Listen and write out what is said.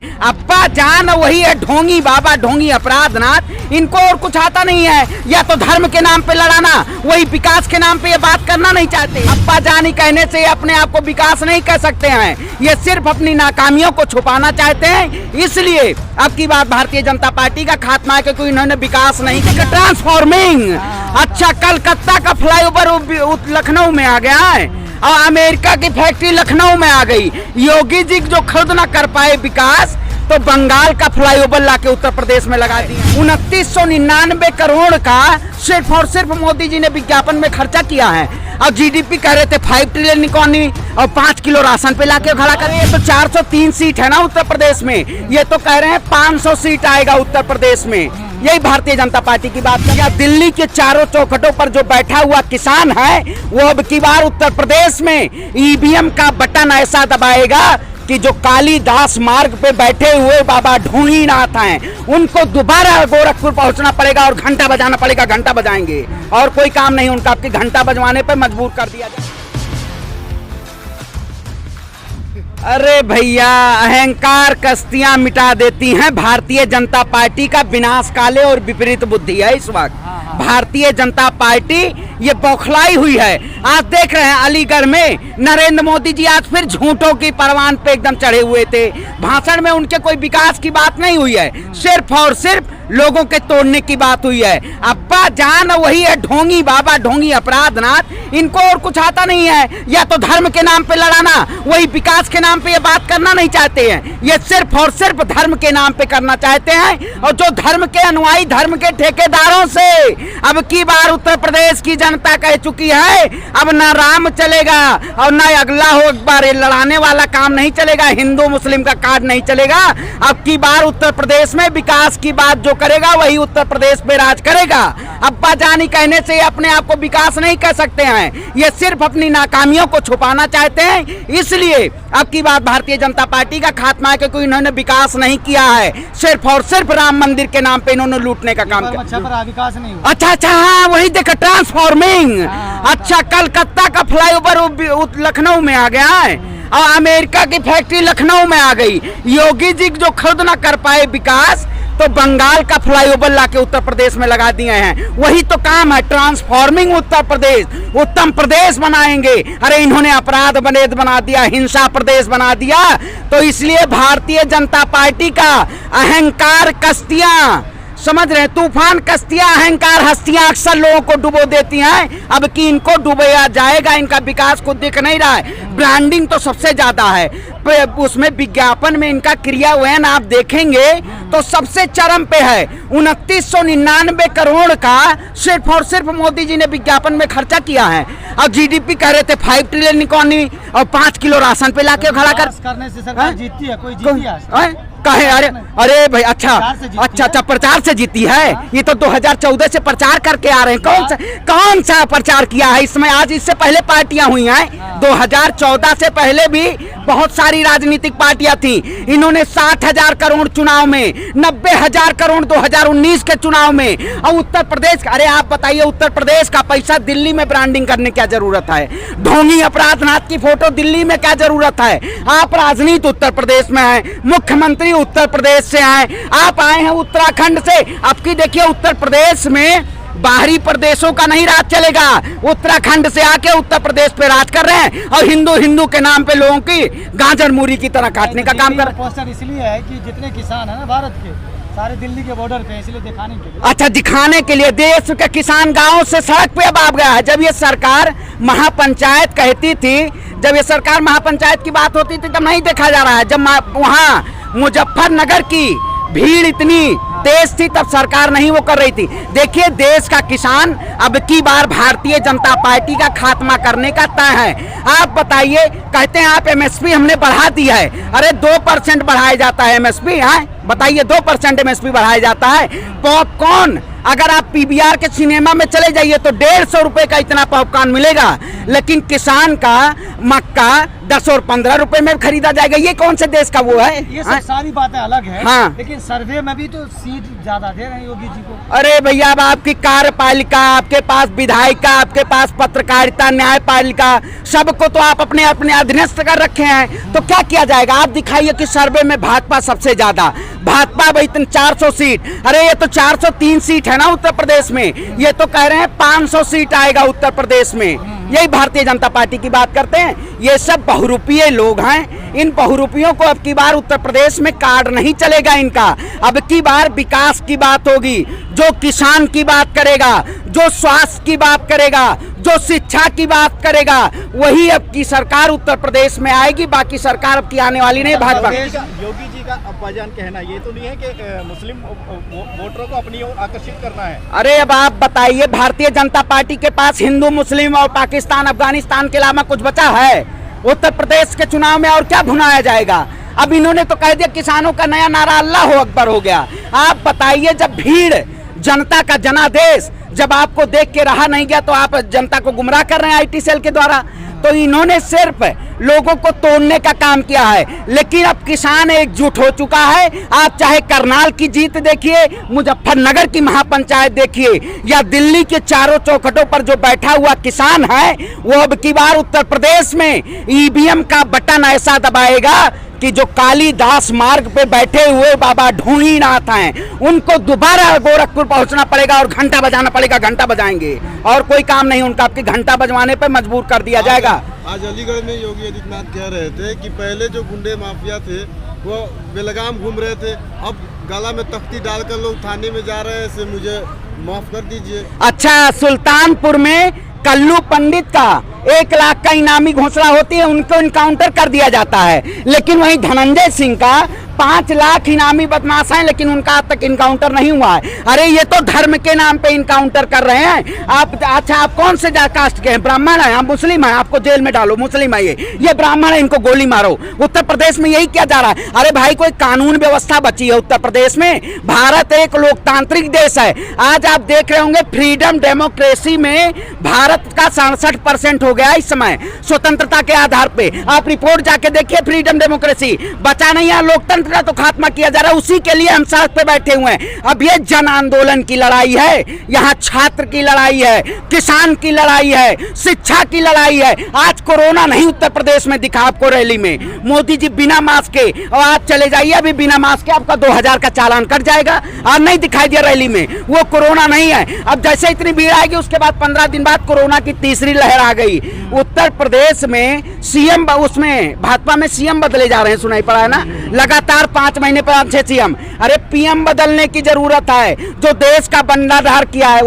अब्बा जान वही है ढोंगी बाबा ढोंगी अपराधनाथ। इनको और कुछ आता नहीं है, या तो धर्म के नाम पे लड़ाना, वही विकास के नाम पे ये बात करना नहीं चाहते। अब्बा जान ही कहने से अपने आप को विकास नहीं कह सकते हैं, ये सिर्फ अपनी नाकामियों को छुपाना चाहते हैं। इसलिए अब की बात भारतीय जनता पार्टी का खात्मा है, क्योंकि इन्होंने विकास नहीं किया। ट्रांसफॉर्मिंग, अच्छा कलकत्ता का फ्लाईओवर लखनऊ में आ गया है और अमेरिका की फैक्ट्री लखनऊ में आ गई। योगी जी जो खुद ना कर पाए विकास, तो बंगाल का फ्लाईओवर लाके उत्तर प्रदेश में लगा दिया। 2999 करोड़ का सिर्फ और सिर्फ मोदी जी ने विज्ञापन में खर्चा किया है। और जीडीपी कह रहे थे 5 ट्रिलियन इकोनॉमी और 5 किलो राशन पे लाके खड़ा कर। ये तो 403 सीट है ना उत्तर प्रदेश में, ये तो कह रहे हैं 500 सीट आएगा उत्तर प्रदेश में। यही भारतीय जनता पार्टी की बात है। दिल्ली के चारों चौखटों पर जो बैठा हुआ किसान है, वो अब की बार उत्तर प्रदेश में ईवीएम का बटन ऐसा दबाएगा कि जो कालीदास मार्ग पे बैठे हुए बाबा ढोंगीनाथ हैं, उनको दोबारा गोरखपुर पहुंचना पड़ेगा और घंटा बजाना पड़ेगा। घंटा बजाएंगे और कोई काम नहीं उनका, आपकी घंटा बजवाने पे मजबूर कर दिया जाए। अरे भैया, अहंकार कश्तियां मिटा देती हैं। भारतीय जनता पार्टी का विनाश काले और विपरीत बुद्धि है इस वक्त। भारतीय जनता पार्टी ये बौखलाई हुई है। आज देख रहे हैं अलीगढ़ में नरेंद्र मोदी जी आज फिर झूठों की परवान पे एकदम चढ़े हुए थे। भाषण में उनके कोई विकास की बात नहीं हुई है, सिर्फ और सिर्फ लोगों के तोड़ने की बात हुई है। अब्बा जान वही है ढोंगी बाबा ढोंगी अपराधनाथ। इनको और कुछ आता नहीं है, या तो धर्म के नाम पे लड़ाना, वही विकास के नाम पे ये बात करना नहीं चाहते हैं। ये सिर्फ और सिर्फ धर्म के नाम पे करना चाहते हैं। और जो धर्म के अनुयायी, धर्म के ठेकेदारों से अब की बार उत्तर प्रदेश की जनता कह चुकी है, अब ना राम चलेगा और ना अगला हो एक बार ये लड़ाने वाला काम नहीं चलेगा, हिंदू मुस्लिम का कार्ड नहीं चलेगा। अब की बार उत्तर प्रदेश में विकास की बात जो करेगा वही उत्तर प्रदेश पे राज करेगा। अब्बा जानी कहने से अपने आप को विकास नहीं कह सकते हैं, ये सिर्फ अपनी नाकामियों को छुपाना चाहते हैं। इसलिए अब की बात भारतीय जनता पार्टी का खात्मा है, क्योंकि इन्होंने विकास नहीं किया है। सिर्फ और सिर्फ राम मंदिर के नाम पे इन्होंने लूटने का काम किया। विकास नहीं हुआ। अच्छा हाँ, वही देखा ट्रांसफॉर्मिंग। अच्छा कलकत्ता का फ्लाईओवर लखनऊ में आ गया है और अमेरिका की फैक्ट्री लखनऊ में आ गई। योगी जी जो खुद ना कर पाए विकास, तो बंगाल का फ्लाईओवर लाके उत्तर प्रदेश में लगा दिए हैं। वही तो काम है, ट्रांसफॉर्मिंग उत्तर प्रदेश, उत्तम प्रदेश बनाएंगे। अरे इन्होंने अपराध प्रदेश बना दिया, हिंसा प्रदेश बना दिया। तो इसलिए भारतीय जनता पार्टी का अहंकार कश्तियां, समझ रहे हैं, तूफान कश्तियां अहंकार हस्तियां अक्सर लोगों को डुबो देती हैं। अब कि इनको डुबोया जाएगा, इनका विकास कुछ दिख नहीं रहा है। ब्रांडिंग तो सबसे ज्यादा है, उसमें विज्ञापन में इनका क्रियान्वयन आप देखेंगे तो सबसे चरम पे है। 2999 करोड़ का सिर्फ और सिर्फ मोदी जी ने विज्ञापन में खर्चा किया है। और जीडीपी कह रहे थे 5 ट्रिलियन इकोनॉमी और 5 किलो राशन पे लाके खड़ा करने से सरकार जीतती है, कोई जीती है कहे? अरे भाई, अच्छा प्रचार से जीती है। ये तो 2014 से प्रचार करके आ रहे हैं। कौन सा प्रचार किया है इसमें? आज इससे पहले पार्टियां हुई हैं, 2014 से पहले भी बहुत सारी राजनीतिक पार्टियां थी। इन्होंने 60,000 करोड़ चुनाव में, 90,000 करोड़ 2019 के चुनाव में। और उत्तर प्रदेश, अरे आप बताइए, उत्तर प्रदेश का पैसा दिल्ली में ब्रांडिंग करने क्या जरूरत है? ढोंगी अपराधनाथ की फोटो दिल्ली में क्या जरूरत है? आप राजनीति उत्तर प्रदेश में है, मुख्यमंत्री उत्तर प्रदेश से आए, आप आए हैं उत्तराखंड से। आपकी देखिए उत्तर प्रदेश में बाहरी प्रदेशों का नहीं राज चलेगा, उत्तराखंड से आके उत्तर प्रदेश पे राज कर रहे हैं और हिंदू के नाम पे लोगों की गाजर मूरी की तरह काटने का काम कर रहे हैं। पोस्टर इसलिए है कि जितने किसान है ना भारत के, सारे दिल्ली के बॉर्डर पे, इसलिए दिखाने के लिए। अच्छा, दिखाने के लिए। देश के किसान गांव से सड़क पे अब आ गया है। जब ये सरकार महापंचायत कहती थी, जब ये सरकार महापंचायत की बात होती थी, तब नहीं देखा जा रहा है। जब वहाँ मुजफ्फरनगर की भीड़ इतनी तेज थी, तब सरकार नहीं वो कर रही थी। देखिए, देश का किसान अब की बार भारतीय जनता पार्टी का खात्मा करने का तय है। आप बताइए, कहते हैं आप एमएसपी हमने बढ़ा दी है। अरे 2% बढ़ाया जाता है एमएसपी, है बताइए, 2% एमएसपी बढ़ाया जाता है। पॉपकॉर्न, अगर आप पीवीआर के सिनेमा में चले जाइए तो 150 रुपए का इतना पॉपकॉर्न मिलेगा, लेकिन किसान का मक्का 10 और 15 रुपए में खरीदा जाएगा। ये कौन से देश का वो है? ये सब सारी बातें अलग है। हाँ। लेकिन सर्वे में भी तो सीट ज्यादा दे रहे हैं योगी जी को। अरे भैया, अब आपकी कार्यपालिका, आपके पास विधायिका, आपके पास पत्रकारिता, न्यायपालिका, सबको तो आप अपने अपने अधीनस्थ कर रखे हैं। तो क्या किया जाएगा? आप दिखाइए कि सर्वे में भाजपा सबसे ज्यादा, भाजपा भाई 400 सीट। अरे ये तो 403 सीट है ना उत्तर प्रदेश में, ये तो कह रहे हैं 500 सीट आएगा उत्तर प्रदेश में। यही भारतीय जनता पार्टी की बात करते हैं। ये सब बहुरूपीय लोग हैं। इन बहुरूपियों को अब की बार उत्तर प्रदेश में कार्ड नहीं चलेगा इनका। अब की बार विकास की बात होगी, जो किसान की बात करेगा, जो स्वास्थ्य की बात करेगा, जो शिक्षा की बात करेगा, वही अब की सरकार उत्तर प्रदेश में आएगी। बाकी सरकार अब की आने वाली नहीं भाजपा। योगी जी का अब्बाजान कहना ये तो नहीं है कि मुस्लिम वोटरों को अपनी ओर आकर्षित करना है। अरे अब आप बताइए, भारतीय जनता पार्टी के पास हिंदू, मुस्लिम और पाकिस्तान, अफगानिस्तान के अलावा कुछ बचा है? उत्तर प्रदेश के चुनाव में और क्या भुनाया जाएगा? अब इन्होंने तो कह दिया किसानों का नया नारा अल्लाह अकबर हो गया। आप बताइए, जब भीड़, जनता का जनादेश जब आपको देख के रहा नहीं गया तो आप जनता को गुमराह कर रहे हैं आईटी सेल के द्वारा। तो इन्होंने सिर्फ लोगों को तोड़ने का काम किया है। लेकिन अब किसान एकजुट हो चुका है। आप चाहे करनाल की जीत देखिए, मुजफ्फरनगर की महापंचायत देखिए, या दिल्ली के चारों चौखटों पर जो बैठा हुआ किसान है, वो अब की बार उत्तर प्रदेश में ईवीएम का बटन ऐसा दबाएगा कि जो कालीदास मार्ग पे बैठे हुए बाबा ढोंगीनाथ हैं, उनको दोबारा गोरखपुर पहुंचना पड़ेगा और घंटा बजाना पड़ेगा। घंटा बजाएंगे और कोई काम नहीं उनका, आपकी घंटा बजवाने पे मजबूर कर दिया जाएगा। आज अलीगढ़ में योगी आदित्यनाथ कह रहे थे कि पहले जो गुंडे माफिया थे वो बेलगाम घूम रहे थे, अब गला में तख्ती डालकर लोग थाने में जा रहे हैं, इसे मुझे माफ कर दीजिए। अच्छा, सुल्तानपुर में कल्लू पंडित का 1 लाख का इनामी घोषणा होती है, उनको इनकाउंटर कर दिया जाता है। लेकिन वहीं धनंजय सिंह का 5 लाख इनामी बदमाश हैं, लेकिन उनका आज तक इनकाउंटर नहीं हुआ है। अरे ये तो धर्म के नाम पे इनकाउंटर कर रहे हैं। आप अच्छा, आप कौन से कास्ट के हैं? ब्राह्मण है, आप मुस्लिम है, आपको जेल में डालो। मुस्लिम है ये ब्राह्मण है, इनको गोली मारो। उत्तर प्रदेश में यही किया जा रहा है। अरे भाई, कोई कानून व्यवस्था बची है उत्तर प्रदेश में? भारत एक लोकतांत्रिक देश है। आज आप देख रहे होंगे फ्रीडम डेमोक्रेसी में भारत का 67% हो गया इस समय, स्वतंत्रता के आधार पे। आप रिपोर्ट जाके देखिए, फ्रीडम डेमोक्रेसी बचा नहीं है। लोकतंत्र का तो खात्मा किया जा रहा है, उसी के लिए हम सड़क पे बैठे हुए हैं। अब ये जन आंदोलन की लड़ाई है, यहाँ छात्र की लड़ाई है, किसान की लड़ाई है, शिक्षा की लड़ाई है। आज कोरोना नहीं उत्तर प्रदेश में दिखा आपको रैली में। मोदी जी बिना मास्क के, और आप चले जाइए अभी बिना मास्क के, आपका 2000 का चालान कट जाएगा। आज नहीं दिखाई दिया रैली में, वो कोरोना नहीं है। अब जैसे इतनी भीड़ आएगी, उसके बाद 15 दिन बाद कोरोना की तीसरी लहर आ गई। उत्तर प्रदेश में सीएम, उसमें भाजपा में सीएम बदले जा रहे हैं, सुनाई पड़ा है ना? लगातार 5 महीने पर 6 सीएम। अरे पीएम बदलने की जरूरत है, जो देश का बंडाधार किया है।